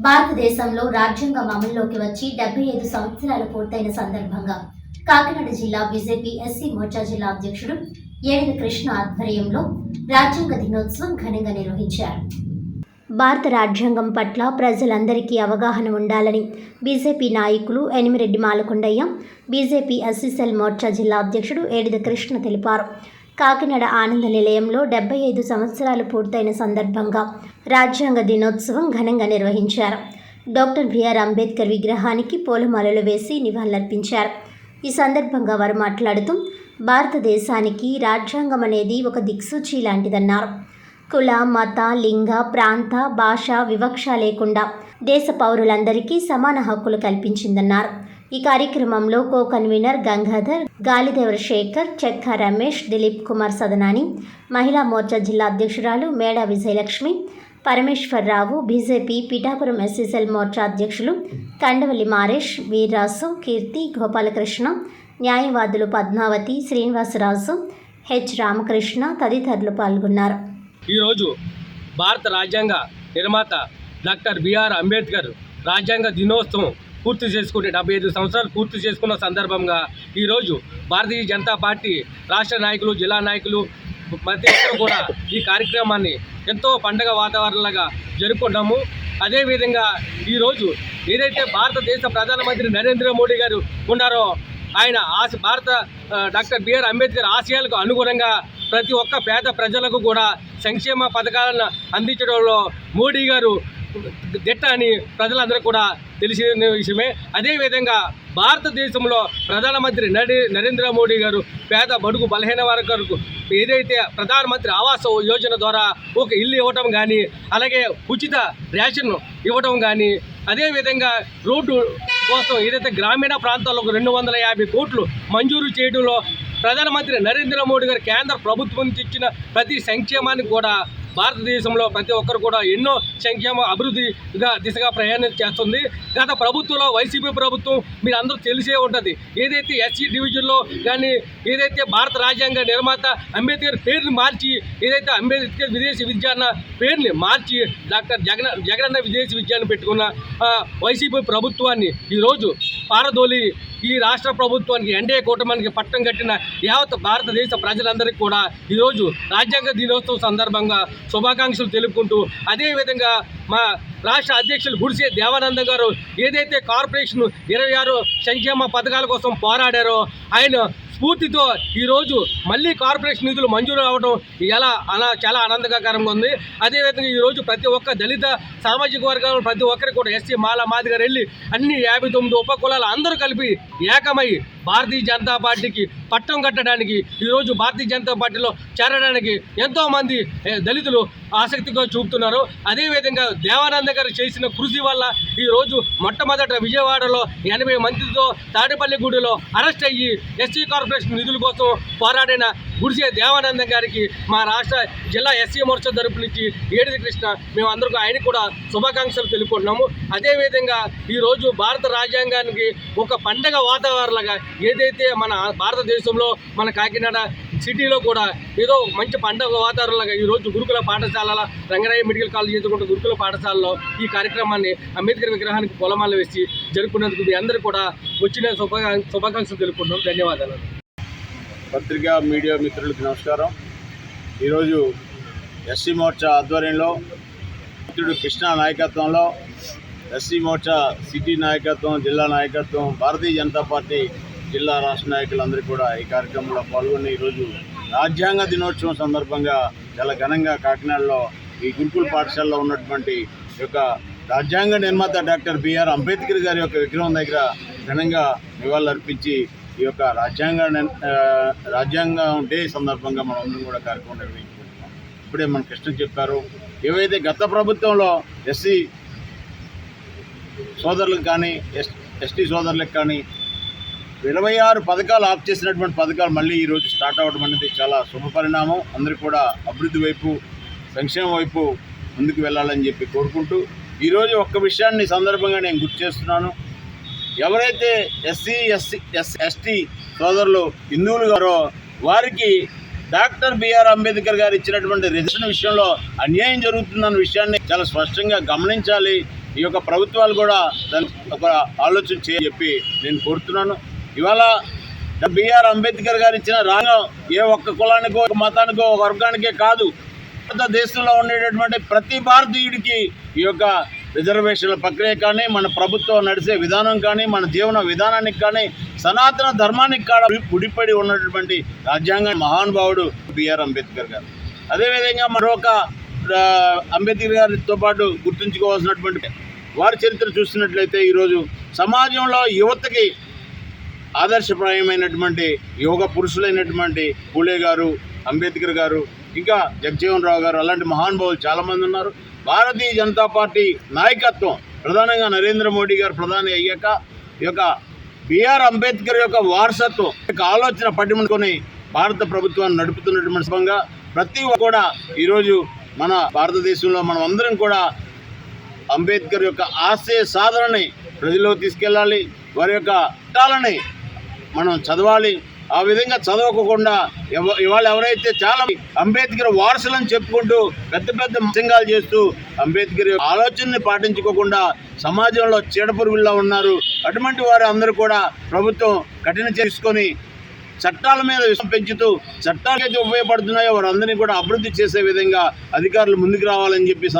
భారతదేశంలో రాజ్యాంగం అమల్లోకి వచ్చి 75 సంవత్సరాలు పూర్తయిన సందర్భంగా కాకినాడ జిల్లా బీజేపీ ఎస్సీ మోర్చా జిల్లా అధ్యక్షుడు ఏడిద కృష్ణ ఆధ్వర్యంలో రాజ్యాంగ దినోత్సవం ఘనంగా నిర్వహించారు. భారత రాజ్యాంగం పట్ల ప్రజలందరికీ అవగాహన ఉండాలని బీజేపీ నాయకులు Enimireddy Malakondaiah, BJP SC cell Morcha జిల్లా అధ్యక్షుడు ఏడిద కృష్ణ తెలిపారు. కాకినాడ ఆనంద నిలయంలో 75 సంవత్సరాలు పూర్తయిన సందర్భంగా రాజ్యాంగ దినోత్సవం ఘనంగా నిర్వహించారు. డాక్టర్ బిఆర్ అంబేద్కర్ విగ్రహానికి పూలమాలలు వేసి నివాళులర్పించారు. ఈ సందర్భంగా వారు మాట్లాడుతూ భారతదేశానికి రాజ్యాంగం అనేది ఒక దిక్సూచి లాంటిదన్నారు. కుల, మత, లింగ, ప్రాంత, భాష వివక్ష లేకుండా దేశ పౌరులందరికీ సమాన హక్కులు కల్పించిందన్నారు. ఈ కార్యక్రమంలో కో కన్వీనర్ గంగాధర్, గాలిదేవర శేఖర్, చెక్క రమేష్, దిలీప్ కుమార్ సదనాని, మహిళా మోర్చా జిల్లా అధ్యక్షురాలు మేడా విజయలక్ష్మి, పరమేశ్వరరావు, బీజేపీ పిఠాపురం ఎస్సీసెల్ మోర్చా అధ్యక్షులు కండవల్లి మారేష్, వీర్రాసు, కీర్తి, గోపాలకృష్ణ, న్యాయవాదులు పద్మావతి, శ్రీనివాసరాజు, హెచ్ రామకృష్ణ తదితరులు పాల్గొన్నారు. ఈరోజు భారత రాజ్యాంగ నిర్మాత డాక్టర్ బిఆర్ అంబేద్కర్ రాజ్యాంగ దినోత్సవం పూర్తి చేసుకుని 75 సంవత్సరాలు పూర్తి చేసుకున్న సందర్భంగా ఈరోజు భారతీయ జనతా పార్టీ రాష్ట్ర నాయకులు, జిల్లా నాయకులు ప్రతి ఒక్కరు కూడా ఈ కార్యక్రమాన్ని ఎంతో పండగ వాతావరణంగా జరుపుకుంటాము. అదేవిధంగా ఈరోజు ఏదైతే భారతదేశ ప్రధానమంత్రి నరేంద్ర మోడీ గారు ఉన్నారో ఆయన డాక్టర్ బిఆర్ అంబేద్కర్ ఆశయాలకు అనుగుణంగా ప్రతి ఒక్క పేద ప్రజలకు కూడా సంక్షేమ పథకాలను అందించడంలో మోడీ గారు దిట్ట అని ప్రజలందరూ కూడా తెలిసిన విషయమే. అదేవిధంగా భారతదేశంలో ప్రధానమంత్రి నరేంద్ర మోడీ గారు పేద బడుగు బలహీన వర్గాలకు ఏదైతే ప్రధానమంత్రి ఆవాస్ యోజన ద్వారా ఒక ఇల్లు ఇవ్వటం కానీ, అలాగే ఉచిత రేషన్ ఇవ్వటం కానీ, అదేవిధంగా రోడ్డు కోసం ఏదైతే గ్రామీణ ప్రాంతాల్లో 250 కోట్లు మంజూరు చేయడంలో ప్రధానమంత్రి నరేంద్ర మోడీ గారు కేంద్ర ప్రభుత్వం నుంచి ఇచ్చిన ప్రతి సంక్షేమానికి కూడా భారతదేశంలో ప్రతి ఒక్కరు కూడా ఎన్నో సంక్షేమ అభివృద్ధిగా దిశగా ప్రయాణం చేస్తుంది. గత ప్రభుత్వంలో వైసీపీ ప్రభుత్వం మీరు అందరూ తెలిసే ఉంటుంది. ఏదైతే ఎస్సీ డివిజన్లో కానీ ఏదైతే భారత రాజ్యాంగ నిర్మాత అంబేద్కర్ పేరుని మార్చి ఏదైతే అంబేద్కర్ విదేశీ విద్య అన్న పేరుని మార్చి డాక్టర్ జగనన్న విదేశీ విద్యను పెట్టుకున్న వైసీపీ ప్రభుత్వాన్ని ఈరోజు పారదోలి ఈ రాష్ట్ర ప్రభుత్వానికి ఎన్డీఏ కూటమికి పట్టం కట్టిన యావత్ భారతదేశ ప్రజలందరికీ కూడా ఈరోజు రాజ్యాంగ దినోత్సవం సందర్భంగా శుభాకాంక్షలు తెలుపుకుంటూ, అదేవిధంగా మా రాష్ట్ర అధ్యక్షులు గుడిసే దేవానంద గారు ఏదైతే కార్పొరేషన్ 26 సంక్షేమ పథకాల కోసం పోరాడారో ఆయన స్ఫూర్తితో ఈరోజు మళ్ళీ కార్పొరేషన్ నిధులు మంజూరు అవ్వడం చాలా ఆనందకరంగా ఉంది. అదేవిధంగా ఈరోజు ప్రతి ఒక్క దళిత సామాజిక వర్గాలు ప్రతి ఒక్కరికి కూడా ఎస్సీ మాదిగా వెళ్ళి అన్ని 59 ఉపకులాలు అందరూ కలిపి ఏకమై భారతీయ జనతా పార్టీకి పట్టం కట్టడానికి ఈరోజు భారతీయ జనతా పార్టీలో చేరడానికి ఎంతోమంది దళితులు ఆసక్తిగా చూపుతున్నారు. అదేవిధంగా దేవానంద గారు చేసిన కృషి వల్ల ఈరోజు మొట్టమొదట విజయవాడలో 80 మందితో తాడేపల్లిగూడెలో అరెస్ట్ అయ్యి ఎస్సీ కార్పొరేషన్ నిధుల కోసం పోరాడిన గుడిసే దేవానంద గారికి మా రాష్ట్ర జిల్లా ఎస్సీ మోర్చా తరపు నుంచి ఏడిది కృష్ణ మేము అందరికీ ఆయన కూడా శుభాకాంక్షలు తెలుపుకుంటున్నాము. అదేవిధంగా ఈరోజు భారత రాజ్యాంగానికి ఒక పండగ వాతావరణంగా ఏదైతే మన భారతదేశంలో మన కాకినాడ సిటీలో కూడా ఏదో మంచి పండగ వాతావరణంగా ఈరోజు గురుకుల పాఠశాల రంగరాయ మెడికల్ కాలేజ్ ఎదుర్కొంటే గురుకుల పాఠశాలలో ఈ కార్యక్రమాన్ని అంబేద్కర్ విగ్రహానికి పూలమాల వేసి జరుపుకున్నందుకు మీ అందరూ కూడా వచ్చిన శుభాకాంక్షలు తెలుపుకుంటున్నాం. ధన్యవాదాలు. పత్రికా మీడియా మిత్రులకు నమస్కారం. ఈరోజు ఎస్సీ మోర్చా ఆధ్వర్యంలో మిత్రుడు కృష్ణ నాయకత్వంలో ఎస్సీ మోర్చా సిటీ నాయకత్వం, జిల్లా నాయకత్వం, భారతీయ జనతా పార్టీ జిల్లా రాష్ట్ర నాయకులందరూ కూడా ఈ కార్యక్రమంలో పాల్గొని ఈరోజు రాజ్యాంగ దినోత్సవం సందర్భంగా చాలా ఘనంగా కాకినాడలో ఈ గురుకుల పాఠశాలలో ఉన్నటువంటి యొక్క రాజ్యాంగ నిర్మాత డాక్టర్ బిఆర్ అంబేద్కర్ గారి యొక్క విగ్రహం దగ్గర ఘనంగా నివాళులర్పించి ఈ యొక్క రాజ్యాంగం డే సందర్భంగా మనందరం కూడా కార్యక్రమం నిర్వహించుకుంటున్నాం. ఇప్పుడే మన కృష్ణ చెప్పారు, ఏవైతే గత ప్రభుత్వంలో ఎస్సీ సోదరులకు కానీ ఎస్టీ సోదరులకు కానీ 26 పథకాలు ఆఫ్ చేసినటువంటి పథకాలు మళ్ళీ ఈరోజు స్టార్ట్ అవ్వడం అనేది చాలా శుభపరిణామం. అందరూ కూడా అభివృద్ధి వైపు, సంక్షేమం వైపు ముందుకు వెళ్ళాలని చెప్పి కోరుకుంటూ ఈరోజు ఒక్క విషయాన్ని సందర్భంగా నేను గుర్తు చేస్తున్నాను. ఎవరైతే ఎస్సీ ఎస్టీ సోదరులు హిందువులు గారో వారికి డాక్టర్ బిఆర్ అంబేద్కర్ గారు ఇచ్చినటువంటి రిజర్వేషన్ విషయంలో అన్యాయం జరుగుతుందన్న విషయాన్ని చాలా స్పష్టంగా గమనించాలి. ఈ యొక్క ప్రభుత్వాలు కూడా దాన్ని ఒక ఆలోచన చేయని చెప్పి నేను కోరుతున్నాను. ఇవాళ బిఆర్ అంబేద్కర్ గారు ఇచ్చిన రాజ్యాంగం ఏ ఒక్క కులానికో ఒక మతానికో ఒక వర్గానికే కాదు, దేశంలో ఉండేటటువంటి ప్రతి భారతీయుడికి ఈ యొక్క రిజర్వేషన్ల ప్రక్రియ కానీ, మన ప్రభుత్వం నడిచే విధానం కానీ, మన జీవన విధానానికి కానీ, సనాతన ధర్మానికి కూడా ముడిపడి ఉన్నటువంటి రాజ్యాంగ మహానుభావుడు బిఆర్ అంబేద్కర్ గారు. అదేవిధంగా మరొక అంబేద్కర్ గారితో పాటు గుర్తుంచుకోవాల్సినటువంటి వారి చరిత్ర చూసినట్లయితే ఈరోజు సమాజంలో యువతకి ఆదర్శప్రాయమైనటువంటి యోగ పురుషులైనటువంటి పూలే గారు, అంబేద్కర్ గారు, ఇంకా జగజ్జీవన్ రావు గారు అలాంటి మహానుభావులు చాలామంది ఉన్నారు. భారతీయ జనతా పార్టీ నాయకత్వం ప్రధానంగా నరేంద్ర మోడీ గారు ప్రధాని అయ్యాక ఈ యొక్క బిఆర్ అంబేద్కర్ యొక్క వారసత్వం యొక్క ఆలోచన పట్టుకొని భారత ప్రభుత్వాన్ని నడుపుతున్నటువంటి సందర్భంగా ప్రతి కూడా ఈరోజు మన భారతదేశంలో మనం అందరం కూడా అంబేద్కర్ యొక్క ఆశయ సాధనని ప్రజల్లో తీసుకెళ్ళాలి. వారి యొక్క చట్టాలని మనం చదవాలి. ఆ విధంగా చదవకుండా ఇవాళ ఎవరైతే చాలా అంబేద్కర్ వారసులని చెప్పుకుంటూ పెద్ద పెద్ద ప్రసంగాలు చేస్తూ అంబేద్కర్ ఆలోచనని పాటించుకోకుండా సమాజంలో చీడపురుగుల్లా ఉన్నారు. అటువంటి వారు అందరూ కూడా ప్రభుత్వం కఠిన చేసుకొని చట్టాల మీద విషయం పెంచుతూ చట్టాలకైతే ఉపయోగపడుతున్నాయో వారందరినీ కూడా అభివృద్ధి చేసే విధంగా అధికారులు ముందుకు రావాలని చెప్పి